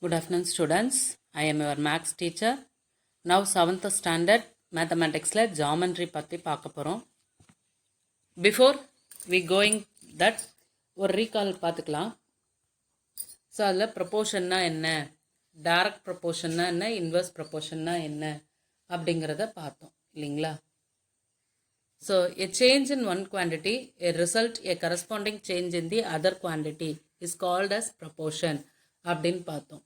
Good afternoon, students. I am your maths teacher. Now 7th standard mathematicsல geometry பற்றி பார்க்க போகிறோம். Before we going that ஒரு recall பார்த்துக்கலாம். So அதில் ப்ரொப்போர்ஷன்னா என்ன, டைரக்ட் ப்ரொப்போர்ஷன்னா என்ன, இன்வர்ஸ் ப்ரொப்போர்ஷன்னா என்ன அப்படிங்கிறத பார்த்தோம் இல்லைங்களா. So a change in one quantity, a result, a corresponding change in the other quantity is called as proportion அப்படின்னு பார்த்தோம்.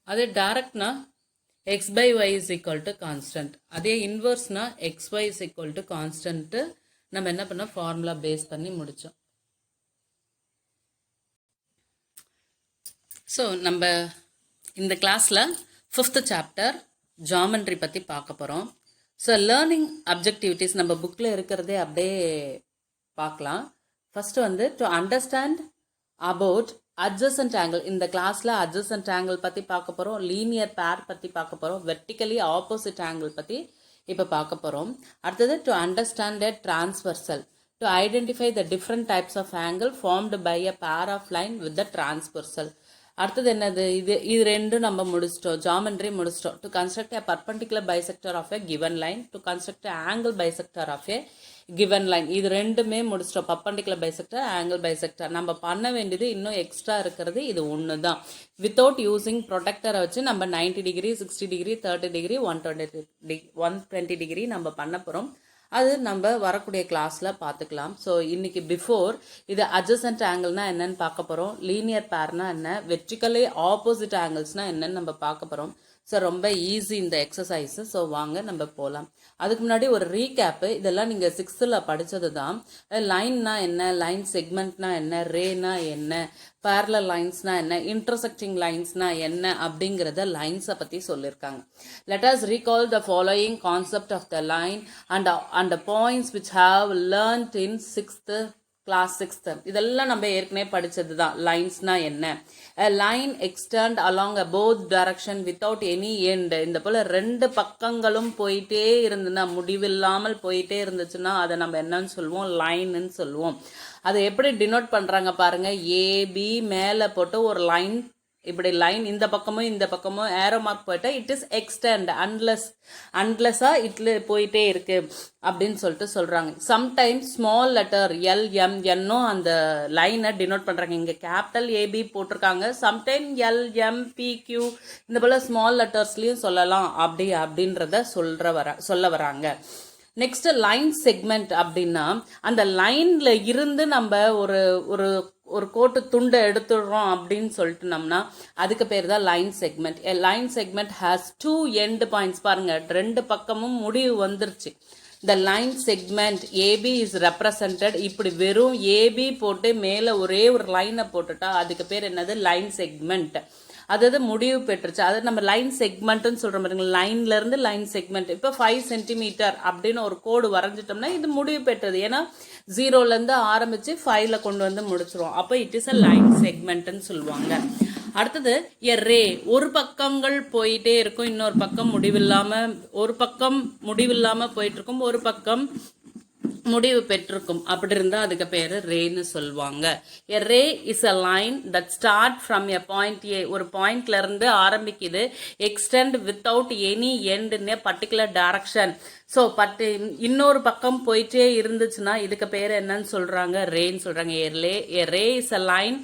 அதே டைரக்ட்னா x by y is equal to constant. அதே இன்வர்ஸ்னா x y is equal to constant நம்ம என்ன பண்ணோம், formula base பண்ணி முடித்தோம். ஸோ நம்ம இந்த கிளாஸில் 5th சாப்டர் ஜாமெண்ட்ரி பற்றி பார்க்க போகிறோம். ஸோ லேர்னிங் அப்ஜெக்டிவிட்டிஸ் நம்ம புக்கில் இருக்கிறதே அப்படியே பார்க்கலாம். ஃபஸ்ட்டு வந்து to understand about adjacent angle. இந்த கிளாஸில் adjacent angle பற்றி பார்க்க போகிறோம், லீனியர் பேர் பற்றி பார்க்க போகிறோம், வெர்டிக்கலி ஆப்போசிட் ஆங்கிள் பற்றி இப்போ பார்க்க போகிறோம். அடுத்தது to understand a transversal, to identify the different types of angle formed by a pair of line with the transversal. அடுத்தது என்னது, இது ரெண்டும் நம்ம முடிச்சிட்டோம், ஜாமெண்ட்ரி முடிச்சிட்டோம். To construct a perpendicular bisector of a given line, to construct a angle bisector of a given line. இது ரெண்டுமே முடிச்சிட்டோம், perpendicular bisector, angle bisector. நம்ம பண்ண வேண்டியது இன்னும் எக்ஸ்ட்ரா இருக்கிறது இது ஒன்று தான். வித்தவுட் யூஸிங் ப்ரொடெக்டரை வச்சு நம்ம 90 டிகிரி, 60 டிகிரி, 30 டிகிரி, 120 டிகிரி நம்ம பண்ண போகிறோம். அது நம்ம வரக்கூடிய கிளாஸில் பார்த்துக்கலாம். ஸோ இன்னைக்கு பிஃபோர் இது அட்ஜசன்ட் ஆங்கிள்னா என்னன்னு பார்க்க போகிறோம், லீனியர் பேர்னா என்ன, வெர்டிக்கலி ஆப்போசிட் ஆங்கிள்ஸ்னா என்னன்னு நம்ம பார்க்க போகிறோம். ஸோ ரொம்ப ஈஸி இந்த எக்ஸசைஸு. ஸோ வாங்க நம்ம போகலாம். அதுக்கு முன்னாடி ஒரு ரீகேப்பு, இதெல்லாம் நீங்கள் 6th படித்தது தான். லைன்னா என்ன, லைன் செக்மெண்ட்னா என்ன, ரேனா என்ன, parallel லைன்ஸ்னா என்ன, இன்டர்செக்டிங் லைன்ஸ்னா என்ன அப்படிங்கிறத லைன்ஸை பற்றி சொல்லியிருக்காங்க. Let us recall the following concept of the line and the points which have learnt in 6th class 6th. இதெல்லாம் நம்ம ஏற்கனவே படித்தது தான். லைன்ஸ்னா என்ன, a line extend along a both direction without any end. இந்த போல் ரெண்டு பக்கங்களும் போயிட்டே இருந்துன்னா, முடிவில்லாமல் போயிட்டே இருந்துச்சுன்னா அதை நம்ம என்னன்னு சொல்லுவோம், லைன்னு சொல்லுவோம். அதை எப்படி டினோட் பண்ணுறாங்க பாருங்கள், ஏபி மேலே போட்டு ஒரு லைன், இப்படி லைன் இந்த பக்கமும் இந்த பக்கமும் ஏரோ மார்க் போயிட்டா இட் இஸ் எக்ஸ்டெண்ட், அன்லெஸ்ஸாக இட்ல போயிட்டே இருக்கு அப்படின்னு சொல்லிட்டு சொல்கிறாங்க. சம்டைம்ஸ் ஸ்மால் லெட்டர் எல்எம்என்னும் அந்த லைனை டினோட் பண்ணுறாங்க. இங்கே கேபிட்டல் ஏபி போட்டிருக்காங்க, சம்டைம் எல்எம்பிக்யூ இந்த போல் ஸ்மால் லெட்டர்ஸ்லையும் சொல்லலாம் அப்படின்றத சொல்ல வராங்க. நெக்ஸ்ட் லைன் செக்மெண்ட் அப்படின்னா அந்த லைன்ல இருந்து நம்ம ஒரு ஒரு கோட்டு துண்டை எடுத்துடுறோம் அப்படின்னு சொல்லிட்டுனோம்னா அதுக்கு பேர் தான் line segment. Line segment has 2 end points. பாருங்க, ரெண்டு பக்கமும் முடிவு வந்துருச்சு. The line segment AB is represented. இப்படி வெறும் ஏபி போட்டு மேலே ஒரே ஒரு லைனை போட்டுட்டா அதுக்கு பேர் என்னது, லைன் செக்மெண்ட். அதாவது முடிவு பெற்றுச்சு. அதாவது நம்ம லைன் செக்மெண்ட்னு சொல்கிறோம் பாருங்க, லைன்லேருந்து லைன் செக்மெண்ட். இப்போ 5 சென்டிமீட்டர் அப்படின்னு ஒரு கோடு வரைஞ்சிட்டோம்னா இது முடிவு பெற்றது. ஏன்னா 0லேருந்து ஆரம்பித்து 5ல் கொண்டு வந்து முடிச்சிருவோம். அப்போ இட் இஸ் அ லைன் செக்மெண்ட்னு சொல்லுவாங்க. அடுத்தது எ ரே, ஒரு பக்கங்கள் போயிட்டே இருக்கும், இன்னொரு பக்கம் முடிவில்லாமல், ஒரு பக்கம் முடிவில்லாமல் போயிட்டு இருக்கும், ஒரு பக்கம் முடிவு பெற்றிருக்கும். அப்படி இருந்தால் அதுக்கு பேர் ரேன்னு சொல்லுவாங்க. A ray is a line that start from a point A, ஒரு பாயிண்ட்ல இருந்து ஆரம்பிக்குது, extend without any end in a particular direction. So இன்னொரு பக்கம் போயிட்டே இருந்துச்சுன்னா இதுக்கு பேர் என்னன்னு சொல்றாங்க, ரேன்னு சொல்றாங்க. எ ரே இஸ் அ லைன்,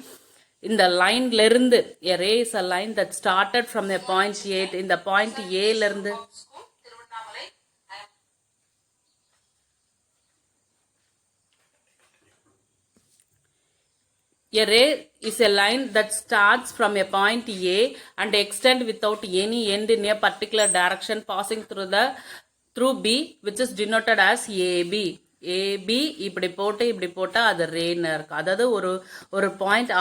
இந்த லைன்ல இருந்து, a ray is a line that started from a point A, இந்த பாயிண்ட் ஏல இருந்து A ray is a line that starts from a point A and extend without any end in a particular direction passing through B, which is denoted as AB. AB இப்படி போட்டா அது ரேன்னு இருக்கு. அதாவது ஒரு point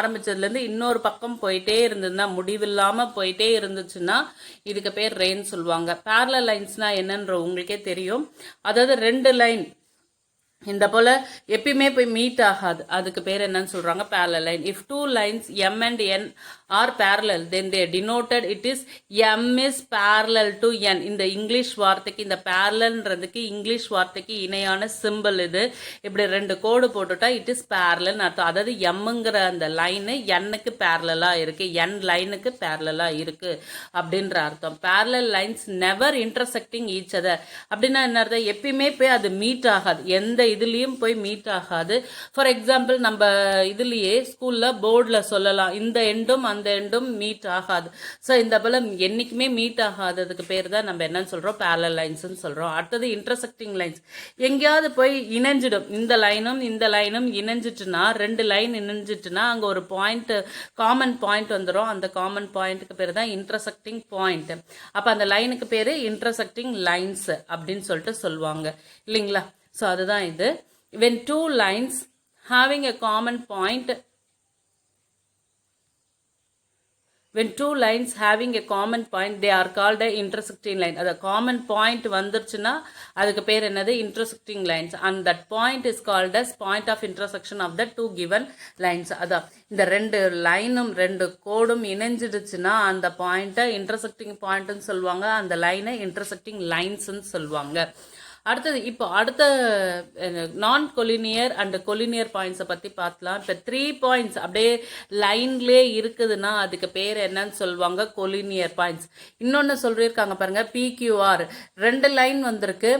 ஆரம்பிச்சதுலேருந்து இன்னொரு பக்கம் போயிட்டே இருந்ததுன்னா, முடிவில்லாமல் போயிட்டே இருந்துச்சுன்னா இதுக்கு பேர் ரேன்னு சொல்லுவாங்க. பேரலல் லைன்ஸ்னா என்னன்ற உங்களுக்கே தெரியும். அதாவது ரெண்டு லைன் இந்த போல எப்பயுமே போய் மீட் ஆகாது, அதுக்கு பேர் என்னன்னு சொல்றாங்க parallel line. If two lines m and n are parallel, then they denoted it is m is parallel to n. இந்த இங்கிலீஷ் வார்த்தைக்கு, இந்த parallelன்றதுக்கு இங்கிலீஷ் வார்த்தைக்கு இணையான சிம்பிள் இது. இப்படி ரெண்டு கோடு போட்டுட்டா இட் இஸ் parallel அர்த்தம். அதாவது mங்கிற அந்த லைனு n-க்கு parallel-ஆ இருக்கு, n லைனுக்கு parallel-ஆ இருக்கு அப்படின்ற அர்த்தம். parallel lines never intersecting each other அப்படின்னா என்ன அர்த்தம்? எப்பயுமே போய் அது மீட் ஆகாது, எந்த இதுலயும் போய் மீட் ஆகாது. ஃபார் எக்ஸாம்பிள் நம்ம இதுலயே ஸ்கூல்ல போர்டில் சொல்லலாம், இந்த எண்டும் அந்த எண்டும் மீட் ஆகாது. ஸோ இந்த போல என்னைக்குமே மீட் ஆகாததுக்கு பேர் தான் நம்ம என்னன்னு சொல்றோம், parallel லைன்ஸ்ன்னு சொல்றோம். அடுத்தது இன்டர்செக்டிங் லைன்ஸ், எங்கேயாவது போய் இணைஞ்சிடும், இந்த லைனும் இந்த லைனும் இணைஞ்சிட்டுனா, ரெண்டு லைன் இணைஞ்சிட்டுனா அங்க ஒரு பாயிண்ட், காமன் பாயிண்ட் வந்துடும். அந்த காமன் பாயிண்ட்டுக்கு பேர் தான் இன்டர்செக்டிங் பாயிண்ட். அப்ப அந்த லைனுக்கு பேரு இன்டர்செக்டிங் லைன்ஸ் அப்படின்னு சொல்லிட்டு சொல்லுவாங்க இல்லைங்களா? ஸோ அதுதான் இது. when two lines having a common point, when two lines having a common point, they are called a intersecting line. அது common point வந்துருச்சுன்னா அதுக்கு பேர் என்னது, intersecting lines, and that point is called as point of intersection of the two given lines. அதான் இந்த ரெண்டு லைனும் ரெண்டு கோடும் இணைஞ்சிடுச்சுன்னா அந்த பாயிண்ட்டை intersecting பாயிண்ட்னு சொல்லுவாங்க, அந்த லைனை intersecting linesன்னு சொல்லுவாங்க. அடுத்தது இப்போ அடுத்த நான் கொலினியர் அண்ட் கொலினியர் பாயிண்ட்ஸை பற்றி பார்க்கலாம். இப்போ 3 பாயிண்ட்ஸ் அப்படியே லைன்லேயே இருக்குதுன்னா அதுக்கு பேர் என்னன்னு சொல்லுவாங்க, கொலினியர் பாயிண்ட்ஸ். இன்னொன்று சொல்லியிருக்காங்க பாருங்க, PQR, 2 லைன் வந்திருக்கு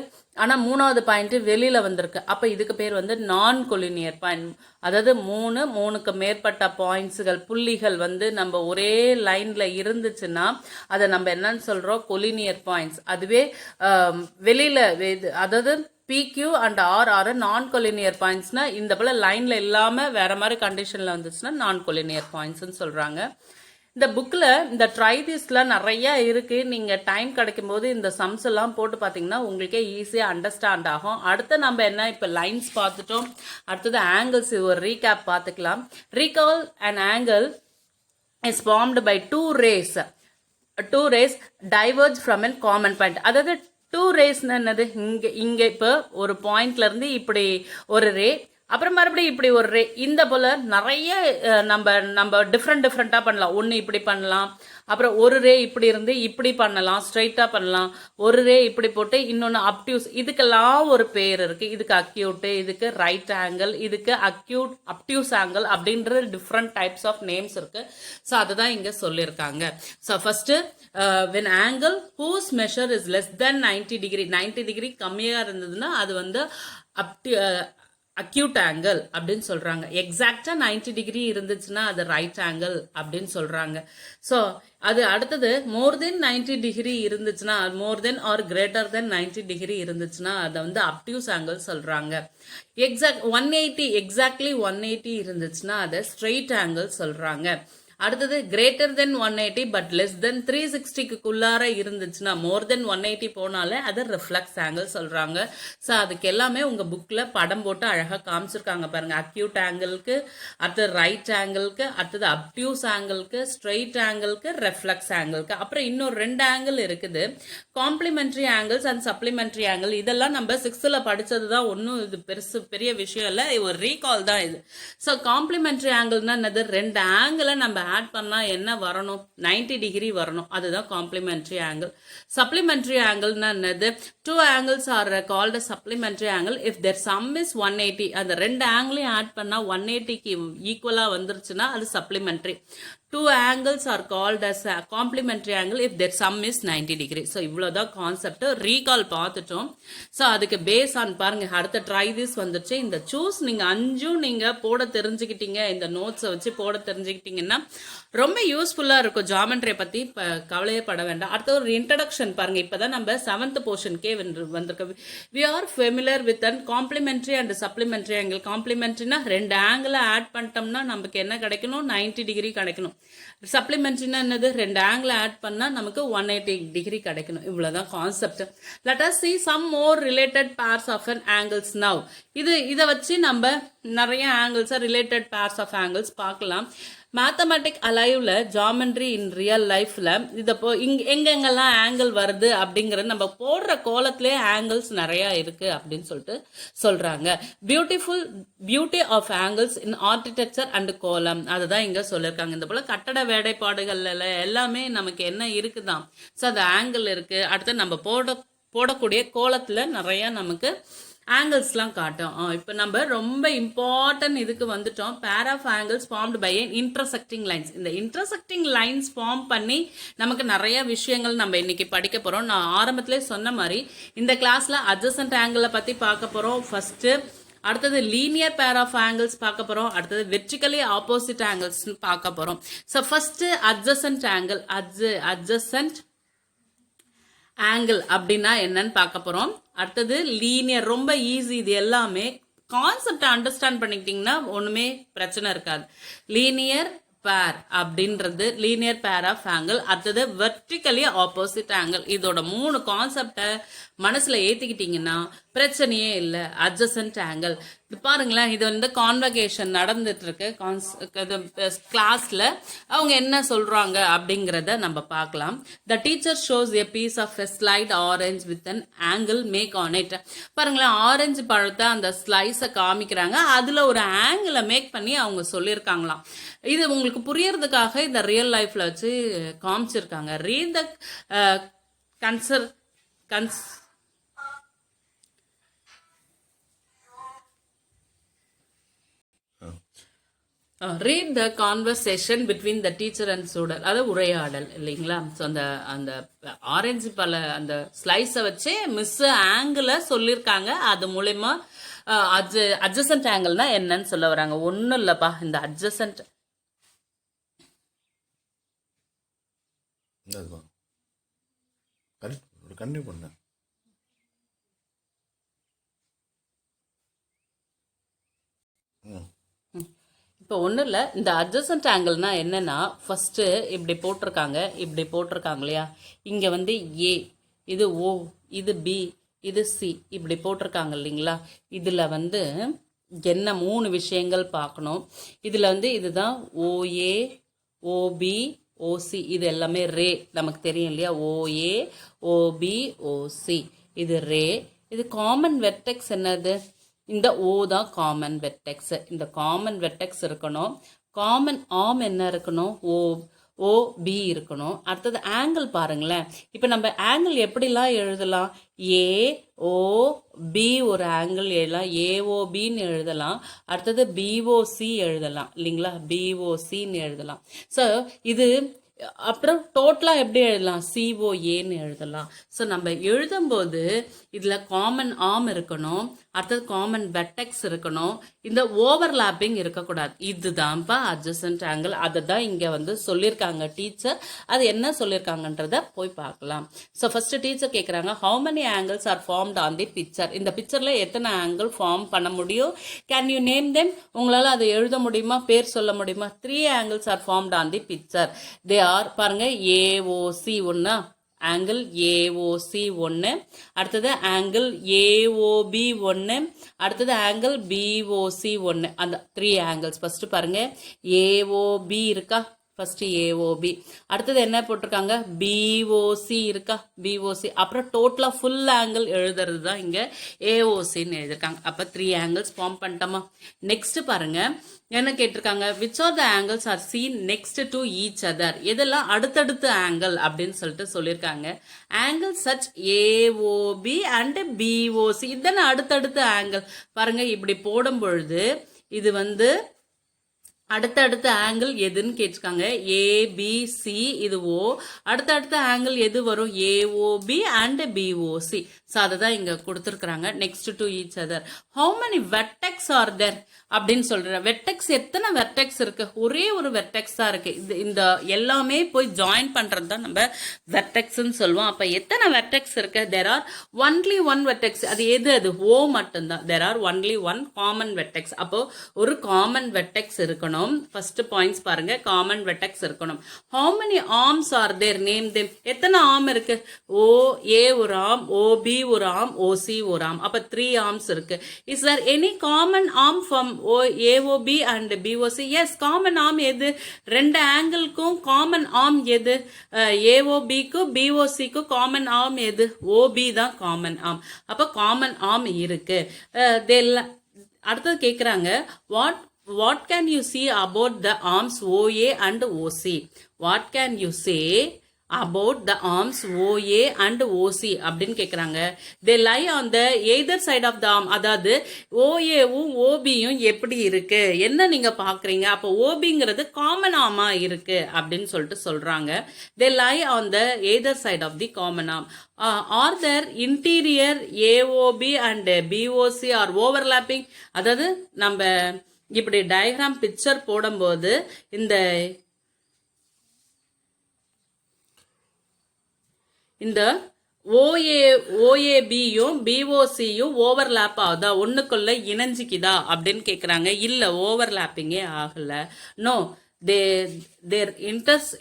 ஆனால் 3வது பாயிண்ட் வெளியில வந்திருக்கு. அப்போ இதுக்கு பேர் வந்து நான் கொலினியர் பாயிண்ட். அதாவது 3க்கு மேற்பட்ட பாயிண்ட்ஸுகள், புள்ளிகள் வந்து நம்ம ஒரே லைன்ல இருந்துச்சுன்னா அதை நம்ம என்னன்னு சொல்றோம், கொலினியர் பாயிண்ட்ஸ். அதுவே வெளியில, அதாவது PQ அண்ட் RR நான் கொலினியர் பாயிண்ட்ஸ்னா இந்த போல லைன்ல இல்லாம வேற மாதிரி கண்டிஷன்ல வந்துச்சுன்னா நான் கொலினியர் பாயிண்ட்ஸ்ன்னு சொல்றாங்க. இந்த புக்கில் இந்த ட்ரைதிஸ்லாம் நிறைய இருக்கு. நீங்கள் டைம் கிடைக்கும் போது இந்த சம்ஸ் எல்லாம் போட்டு பார்த்தீங்கன்னா உங்களுக்கே ஈஸியாக அண்டர்ஸ்டாண்ட் ஆகும். அடுத்து நம்ம என்ன, இப்போ லைன்ஸ் பார்த்துட்டோம், அடுத்தது ஆங்கிள்ஸ் ஒரு ரீகேப் பார்த்துக்கலாம். Recall and angle is formed by two rays diverge from an common point. அதாவது டூ ரேஸ்ன்னு என்னது, இங்கே இப்போ ஒரு பாயிண்ட்ல இருந்து இப்படி ஒரு ரே, அப்புறம் மறுபடியும் இப்படி ஒரு ரே, இந்த போல நிறைய நம்ம டிஃப்ரெண்டாக பண்ணலாம். ஒன்று இப்படி பண்ணலாம், அப்புறம் ஒரு ரே இப்படி இருந்து இப்படி பண்ணலாம், ஸ்ட்ரைட்டாக பண்ணலாம், ஒரு ரே இப்படி போட்டு இன்னொன்று அப்டியூஸ். இதுக்கெல்லாம் ஒரு பேர் இருக்கு. இதுக்கு அக்யூட்டு, இதுக்கு ரைட் ஆங்கிள், இதுக்கு அப்டியூஸ் ஆங்கிள் அப்படின்ற டிஃப்ரெண்ட் டைப்ஸ் ஆஃப் நேம்ஸ் இருக்கு. ஸோ அதுதான் இங்கே சொல்லியிருக்காங்க. So first when angle whose measure is less than 90 degree, 90 degree கம்மியாக இருந்ததுன்னா அது வந்து அக்யூட் ஆங்கிள் அப்படின்னு சொல்றாங்க. எக்ஸாக்டா 90 டிகிரி இருந்துச்சுன்னா அது ரைட் ஆங்கிள் அப்படின்னு சொல்றாங்க. ஸோ அது அடுத்தது மோர் தென் 90 டிகிரி இருந்துச்சுன்னா, மோர் தென் ஆர் கிரேட்டர் தென் 90 டிகிரி இருந்துச்சுன்னா அதை வந்து அப்டியூஸ் ஆங்கிள் சொல்றாங்க. எக்ஸாக்ட்லி 180 இருந்துச்சுன்னா அதை ஸ்ட்ரெயிட் ஆங்கிள் சொல்றாங்க. அடுத்தது greater than 180 but less than 360க்குள்ளார இருந்துச்சுன்னா, மோர் தென் 180 போனாலே அது ரிஃப்ளெக்ஸ் ஆங்கிள் சொல்றாங்க. ஸோ அதுக்கு எல்லாமே உங்க புக்ல படம் போட்டு அழகா காமிச்சிருக்காங்க பாருங்க. அக்யூட் ஆங்கிளுக்கு, அடுத்தது ரைட் ஆங்கிளுக்கு, அடுத்தது அப்டியூஸ் ஆங்கிளுக்கு, ஸ்ட்ரெயிட் ஆங்கிளுக்கு, ரெஃப்ளெக்ஸ் ஆங்கிளுக்கு. அப்புறம் இன்னொரு 2 ஆங்கிள் இருக்குது, complementary angles and supplementary angle. இதெல்லாம் நம்ம 6th படிச்சது தான், ஒன்றும் இது பெரிய விஷயம் இல்லை, ஒரு ரீகால் தான் இது. ஸோ காம்ப்ளிமெண்டரி ஆங்கிள்னா என்னது, 2 ஆங்கிளை நம்ம ஆட் பண்ணா என்ன வரணும், 90 டிகிரி வரணும், அதுதான் காம்ப்ளிமெண்டரி ஆங்கிள். சப்ளிமெண்டரி ஆங்கிள்னா என்னது, 2 angles are called a supplementary angle if their sum is 180. அந்த 2 ஆங்கிளையும் ஆட் பண்ணா 180க்கு ஈக்குவலா வந்துருச்சுன்னா அது supplementary. 2 angles are called as a complementary angle if their sum is 90 degree. So இவ்வளவுதான் கான்செப்ட். ரீகால் பார்த்துட்டோம். ஸோ அதுக்கு base on பாருங்க, அடுத்த ட்ரை திஸ் வந்துச்சு. இந்த சூஸ் நீங்க 5 நீங்க போட தெரிஞ்சுக்கிட்டீங்க, இந்த நோட்ஸை வச்சு போட தெரிஞ்சுக்கிட்டீங்கன்னா ரொம்ப யூஸ்ஃபுல்லா இருக்கும். ஜாமெட்ரியை பத்தி கவலையே பட வேண்டாம். அடுத்த ஒரு இன்ட்ரடக்ஷன் பாருங்க. இப்பதான் நம்ம 7th போர்ஷனுக்கே வந்திருக்கோம். we are familiar with an complementary and supplementary angle. காம்ப்ளிமெண்ட்ரினா 2 ஆங்கிளை ஆட் பண்ணிட்டோம்னா நமக்கு என்ன கிடைக்கணும், 90 டிகிரி கிடைக்கணும். சப்ளிமெண்ட்ரினா என்னது, 2 ஆங்கிள் ஆட் பண்ணா நமக்கு 180 டிகிரி கிடைக்கணும். இவ்வளவுதான் concept. let us see some more related pairs of an angles now. இதை வச்சு நம்ம நிறைய ஆங்கிள்ஸை ரிலேட்டட் பேர்ஸ் ஆஃப் ஆங்கிள்ஸ் பார்க்கலாம். மேத்தமெட்டிக் அலைவ்ல ஜாமெண்ட்ரி இன் ரியல் லைஃப்ல இதை எங்கெங்கெல்லாம் ஆங்கிள் வருது அப்படிங்கிறது நம்ம போடுற கோலத்திலே ஆங்கிள்ஸ் நிறைய இருக்கு அப்படின்னு சொல்லிட்டு சொல்றாங்க. Beauty of angles in architecture and kolam அதுதான் இங்க சொல்லியிருக்காங்க. இந்த போல கட்டட வேலைப்பாடுகள்ல எல்லாமே நமக்கு என்ன இருக்குதான், ஸோ அது ஆங்கிள் இருக்கு. அடுத்து நம்ம போடக்கூடிய கோலத்துல நிறைய நமக்கு ஆங்கிள்ஸ்லாம் காட்டும். இப்போ நம்ம ரொம்ப இம்பார்ட்டன்ட் இதுக்கு வந்துட்டோம். Pair of angles formed by intersecting lines. இந்த இன்டர்செக்டிங் லைன்ஸ் ஃபார்ம் பண்ணி நமக்கு நிறைய விஷயங்கள் நம்ம இன்னைக்கு படிக்க போறோம். நான் ஆரம்பத்திலே சொன்ன மாதிரி இந்த கிளாஸ்ல அட்ஜசன்ட் ஆங்கிளை பத்தி பார்க்க போறோம் ஃபர்ஸ்ட். அடுத்தது லீனியர் பேர் ஆஃப் ஆங்கிள்ஸ் பார்க்க போறோம். அடுத்தது வெர்டிகலி ஆப்போசிட் ஆங்கிள்ஸ் பார்க்க போறோம். So first adjacent angle. Adjacent angle அப்படின்னா என்னன்னு பார்க்க போறோம். அடுத்தது லீனியர், ரொம்ப ஈஸி. இது எல்லாமே கான்செப்டை அண்டர்ஸ்டாண்ட் பண்ணிக்கிட்டீங்கன்னா ஒண்ணுமே பிரச்சனை இருக்காது. லீனியர் பேர் அப்படின்றது லீனியர் பேர் ஆஃப் ஆங்கிள். அடுத்தது வெர்டிகலி ஆப்போசிட் ஆங்கிள். இதோட 3 கான்செப்டை மனசுல ஏத்திக்கிட்டீங்கன்னா பிரச்சனையே இல்லை. அட்ஜசன்ட் ஆங்கிள் இது பாருங்களேன், இது வந்து கான்வகேஷன் நடந்துட்டு இருக்கு கிளாஸ்ல. அவங்க என்ன சொல்றாங்க அப்படிங்கிறத நம்ம பார்க்கலாம். The teacher shows a piece of slide orange with an angle make on it. பாருங்களேன், ஆரஞ்சு பழத்தை அந்த ஸ்லைஸை காமிக்கிறாங்க, அதுல ஒரு ஆங்கிளை மேக் பண்ணி அவங்க சொல்லியிருக்காங்களாம். இது உங்களுக்கு புரியறதுக்காக இந்த ரியல் லைஃப்ல வச்சு காமிச்சிருக்காங்க. Read the read the conversation between the teacher and student. அது உரையாடல் இல்லைங்களா? ஸோ அந்த அந்த ஆரஞ்சு பல அந்த ஸ்லைஸை வச்சு மிஸ் ஆங்கிளை சொல்லியிருக்காங்க. அது மூலயமா அட்ஜசன்ட் ஆங்கிள்னா என்னன்னு சொல்ல வராங்க. ஒன்றும் இல்லைப்பா, இந்த அட்ஜசன்ட் கண்டினியூ பண்ண இப்போ ஒன்றும் இல்லை. இந்த அட்ஜசன்ட் ஆங்கிள்னா என்னன்னா, ஃபர்ஸ்ட் இப்படி போட்டிருக்காங்க இல்லையா? இங்க வந்து ஏ, இது ஓ, இது பி, இது சி, இப்படி போட்டிருக்காங்க இல்லைங்களா? இதுல வந்து என்ன 3 விஷயங்கள் பார்க்கணும். இதுல வந்து இதுதான் ஓஏ, ஓபி, ஓசி. இது எல்லாமே ரே, நமக்கு தெரியும் இல்லையா? ஓஏ, ஓபி, ஓசி, இது ரே. இது காமன் வெர்டெக்ஸ் என்னது? இந்த ஓ தான் காமன் வெர்டெக்ஸ். இந்த காமன் வெர்டெக்ஸ் இருக்கணும். காமன் ஆர்ம் என்ன இருக்கணும்? ஓ பி இருக்கணும். அடுத்தது ஆங்கிள் பாருங்களேன். இப்போ நம்ம ஆங்கிள் எப்படிலாம் எழுதலாம்? ஏ ஓ பி ஒரு ஆங்கிள் எழுதலாம், ஏஓபின்னு எழுதலாம். அடுத்தது பிஓசி எழுதலாம் இல்லைங்களா? பிஓசின்னு எழுதலாம். ஸோ இது அப்புறம் டோட்டலா எப்படி எழுதலாம்? சிஓஏன்னு எழுதலாம். ஸோ நம்ம எழுதும்போது இதுல காமன் ஆர்ம் இருக்கணும், அடுத்தது காமன் வெர்டெக்ஸ் இருக்கணும், இந்த ஓவர்லாப்பிங் இருக்கக்கூடாது. இதுதான்ப்பா அட்ஜசன்ட் ஆங்கிள். அதை தான் இங்க வந்து சொல்லியிருக்காங்க டீச்சர். அது என்ன சொல்லியிருக்காங்கன்றத போய் பார்க்கலாம். ஸோ ஃபர்ஸ்ட் டீச்சர் கேட்குறாங்க, how many angles R formed on the picture? இந்த பிக்சர்ல எத்தனை ஆங்கிள் ஃபார்ம் பண்ண முடியும்? Can you name them? உங்களால அதை எழுத முடியுமா? பேர் சொல்ல முடியுமா? 3 angles R formed on the picture. They are பாருங்க, ஏஓசி ஒன்னா, ஆங்கிள் ஏஓசி 1, அடுத்தது ஆங்கிள் ஏஓபி 1, அடுத்தது ஆங்கிள் பிஓசி 1. அந்த 3 ஆங்கிள்ஸ். ஃபர்ஸ்ட் பாருங்க, ஏஓபி இருக்கா? First AOB. அடுத்தது என்ன போட்டிருக்காங்க? பிஓசி இருக்கா? பிஓசி. அப்புறம் டோட்டலா ஃபுல் ஆங்கிள் எழுதுறது தான் இங்க ஏஓசின்னு எழுதிருக்காங்க. அப்ப 3 ஆங்கிள்ஸ் ஃபார்ம் பண்ணிட்டோமா? நெக்ஸ்ட் பாருங்க, என்ன கேட்டிருக்காங்க? Which are the angles R scene next to each other? இதெல்லாம் அடுத்தடுத்த ஆங்கிள் அப்படின்னு சொல்லிட்டு சொல்லியிருக்காங்க. Angle such AOB and POC, இதெல்லாம் அடுத்தடுத்த ஆங்கிள். பாருங்க, இப்படி போடும் பொழுது இது வந்து அடுத்தடுத்த ஆங்கிள் எதுன்னு கேட்டிருக்காங்க. ஏபிசி, இது ஓ. அடுத்தடுத்த ஆங்கிள் எது வரும்? AOB and POC. ஸோ அதை தான் இங்க கொடுத்துருக்குறாங்க. Next to each other. How many vertex are there அப்படின்னு சொல்ற. வெர்டெக்ஸ் எத்தனை வெர்டெக்ஸ் இருக்கு? ஒரே ஒரு வெர்டெக்ஸ் தான் இருக்கு. இந்த எல்லாமே போய் ஜாயின் பண்றது தான் நம்ம வெர்டெக்ஸ்ன்னு சொல்லுவோம். அப்ப எத்தனை வெர்டெக்ஸ் இருக்கு? There are only 1 vertex. அது எது? அது ஓ மட்டும்தான். There are only 1 common vertex. அப்போ ஒரு காமன் வெர்டெக்ஸ் இருக்கணும். இருக்கணும். ஃபர்ஸ்ட் பாயிண்ட்ஸ் பாருங்க, காமன் வெர்டெக்ஸ் இருக்கணும். how many arms are there, name them. எத்தனை ஆர்ம் இருக்கு? ஓ ஏ ஒரு ஆர்ம், ஓபி ஒரு ஆர்ம், ஓசி ஒரு ஆர்ம். அப்ப 3 arms இருக்கு. is there any common arm from AOB and BOC? yes, common arm எது? ரெண்டு ஆங்கிள்க்கும் காமன் ஆர்ம் எது? AOBக்கும் BOCக்கும் காமன் ஆர்ம் எது? OB தான் காமன் ஆர்ம். அப்ப காமன் ஆர்ம் இருக்கு. அடுத்தது கேக்குறாங்க, what can you see about the arms OA and OC? what can you say about the arms OA and OC அப்படின்னு கேக்குறாங்க. they lie on the either side of the arm. அதாவது OAவும் OBயும் எப்படி இருக்கு, என்ன நீங்க பாக்குறீங்க? அப்போ OBங்கிறது காமன் ஆர்மா இருக்கு அப்படின்னு சொல்லிட்டு சொல்றாங்க. they lie on the either side of the common arm. are there interior AOB and BOC are overlapping? அதாவது நம்ம இப்படி டயக்ராம் பிக்சர் போடும்போது இந்த OABயும் BOCயும் ஓவர்லாப் ஆகுதா, ஒண்ணுக்குள்ள இணைஞ்சிக்குதா அப்படின்னு கேக்குறாங்க. இல்ல, ஓவர்லாப்பிங்கே ஆகல. No, their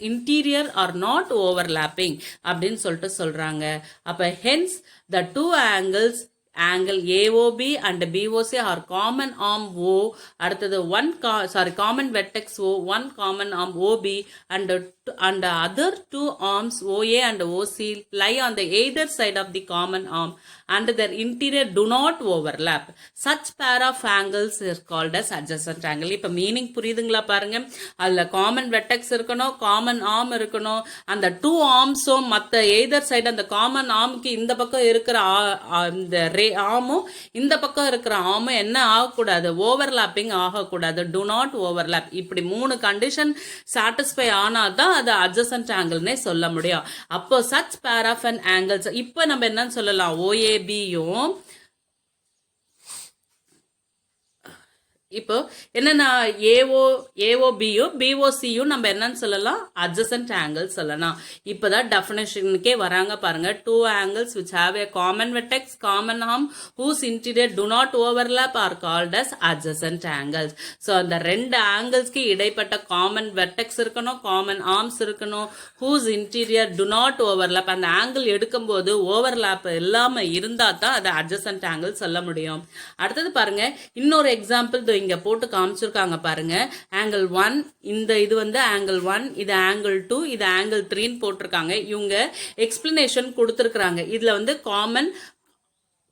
interior are not overlapping அப்படின்னு சொல்லிட்டு சொல்றாங்க. அப்ப hence the two angles angle AOB and BOC are common arm O. அடுத்தது common vertex O, one common arm OB, and the other two arms OA and OC lie on the either side of the common arm and their interior do not overlap. Such pair of angles is called as adjacent angle. இப்ப meaning புரியுதுங்களா பாருங்க. அதுல common vertex இருக்கணும், common arm இருக்கணும். அந்த two ஆர்ம்ஸும் மத்த either side அந்த common ஆர்முக்கு இந்த பக்கம் இருக்கிற இந்த ஆர்மும் இந்த பக்கம் இருக்கிற ஆர்மும் என்ன ஆகக்கூடாது, ஓவர்லாப்பிங் ஆகக்கூடாது. To not overlap. இப்படி 3 கண்டிஷன் சாட்டிஸ்ஃபை ஆனாதான் அது அட்ஜசன்ட் ஆங்கிள்னே சொல்ல முடியும். அப்போ such pair of an angles, இப்ப நம்ம என்னன்னு சொல்லலாம், OABயும் இப்போ என்னன்னா AOBயும் BOCயும் நம்ம என்னன்னு சொல்லலாம், adjacent angle சொல்லலாம். இப்பதான் டெஃபினேஷனுக்கே வராங்க பாருங்க. two angles which have a common vertex, common arm, whose interior do not overlap are called as adjacent angles. So அந்த ரெண்டு ஆங்கிள்ஸ்க்கு இடைப்பட்ட காமன் வெர்டெக்ஸ் இருக்கணும், காமன் ஆர்ம்ஸ் இருக்கணும், whose interior do not overlap. அந்த ஆங்கிள் எடுக்கும் போது ஓவர்லாப் இல்லாம இருந்தா தான் அதை adjacent angle சொல்ல முடியும். அடுத்தது பாருங்க, இன்னொரு எக்ஸாம்பிள் இங்க போட்டு காமிச்சிருக்காங்க பாருங்க. ஆங்கிள் 1, இந்த இது வந்து ஆங்கிள் 1, இது ஆங்கிள் 2, இது ஆங்கிள் 3 போட்டிருக்காங்க. இவங்க எக்ஸ்பிளனேஷன் கொடுத்திருக்காங்க. இதுல வந்து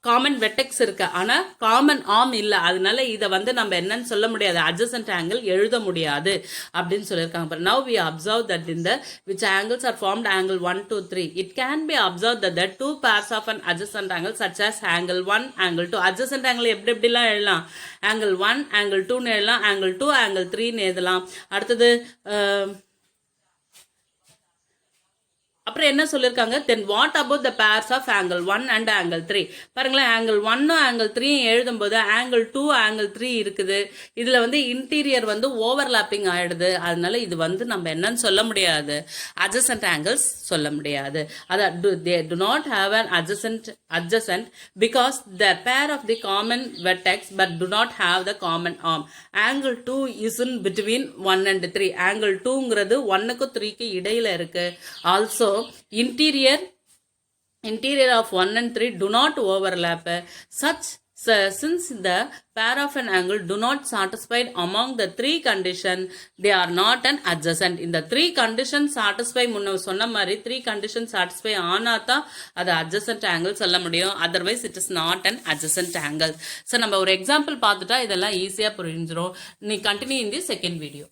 காமன் வெர்டெக்ஸ் இருக்கு, ஆனா காமன் ஆர்ம் இல்ல. அதனால இத வந்து நம்ம என்னன்னு சொல்ல முடியாது, adjacent angle எழுத முடியாது அப்படின்னு சொல்லிருக்காங்க. Now we observe that in the which angles are formed angle 1, 2, 3. It can be observed that the two pairs of an adjacent angle such as angle 1, angle 2. adjacent angle எப்படிலாம் எழுதலாம், angle 1, angle 2 னு எழுதலாம், angle 2, angle 3 னு எழுதலாம். அடுத்தது அப்புறம் என்ன சொல்லிருக்காங்க, then what about the pairs of angle 1 and angle 3? பாருங்களேன், angle 1 angle 3 எழுதும்போது angle 2 angle 3 இருக்குது. இதுல வந்து இன்டீரியர் வந்து ஓவர்லாப்பிங் ஆயிடுது. அதனால இது வந்து நம்ம என்னன்னு சொல்ல முடியாது, adjacent angles சொல்ல முடியாது. அதாவது they do not have an adjacent because the pair of the common vertex but do not have the common arm. angle 2 is in between 1 and 3. angle 2ங்கிறது 1க்கு 3க்கு இடையில இருக்கு. also interior of 1 and 3 do not overlap. Since the pair of an angle do not satisfy among the 3 conditions, they are not an adjacent. இந்த 3 conditions satisfy, முன்ன சொன்ன மாதிரி 3 conditions satisfy ஆனாதான் அது adjacent angle சொல்ல முடியும். otherwise it is not an adjacent angle. So நம்ம ஒரு example பார்த்துட்டா இதெல்லாம் ஈஸியா புரிஞ்சிரும். நீ continue in the second video.